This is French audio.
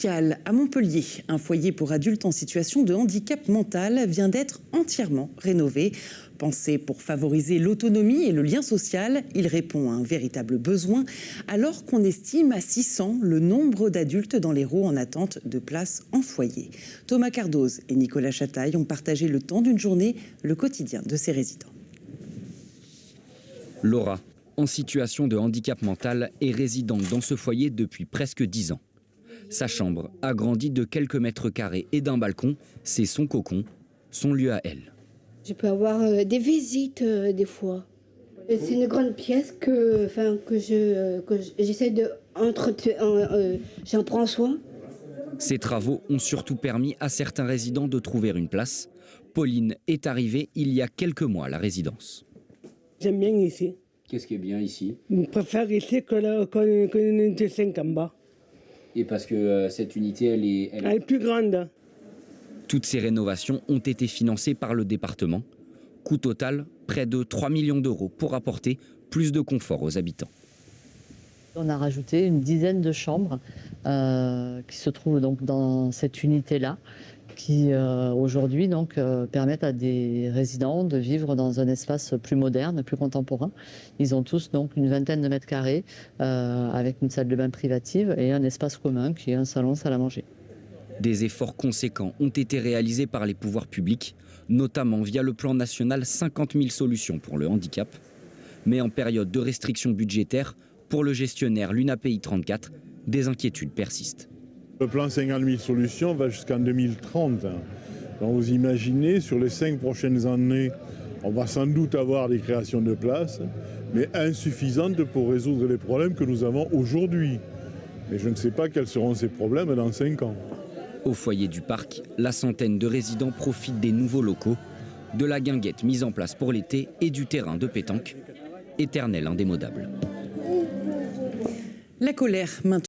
À Montpellier, un foyer pour adultes en situation de handicap mental vient d'être entièrement rénové. Pensé pour favoriser l'autonomie et le lien social, il répond à un véritable besoin, alors qu'on estime à 600 le nombre d'adultes dans l'Hérault en attente de place en foyer. Thomas Cardoz et Nicolas Chataille ont partagé le temps d'une journée le quotidien de ces résidents. Laura, en situation de handicap mental, est résidente dans ce foyer depuis presque 10 ans. Sa chambre, agrandie de quelques mètres carrés et d'un balcon, c'est son cocon, son lieu à elle. Je peux avoir des visites des fois. C'est une grande pièce que j'essaie de entretenir, j'en prends soin. Ces travaux ont surtout permis à certains résidents de trouver une place. Pauline est arrivée il y a quelques mois à la résidence. J'aime bien ici. Qu'est-ce qui est bien ici? Je préfère ici que l'unité 5 en bas. Et parce que cette unité, elle est plus grande. Toutes ces rénovations ont été financées par le département. Coût total, près de 3 millions d'euros pour apporter plus de confort aux habitants. On a rajouté une dizaine de chambres qui se trouvent donc dans cette unité-là, qui aujourd'hui permettent à des résidents de vivre dans un espace plus moderne, plus contemporain. Ils ont tous donc une vingtaine de mètres carrés avec une salle de bain privative et un espace commun qui est un salon, salle à manger. Des efforts conséquents ont été réalisés par les pouvoirs publics, notamment via le plan national 50 000 solutions pour le handicap. Mais en période de restrictions budgétaires, pour le gestionnaire l'UNAPI 34, des inquiétudes persistent. Le plan 50 000 solutions va jusqu'en 2030. Donc vous imaginez, sur les 5 prochaines années, on va sans doute avoir des créations de places, mais insuffisantes pour résoudre les problèmes que nous avons aujourd'hui. Mais je ne sais pas quels seront ces problèmes dans 5 ans. Au foyer du parc, la centaine de résidents profitent des nouveaux locaux, de la guinguette mise en place pour l'été et du terrain de pétanque, éternel indémodable. La colère maintenant.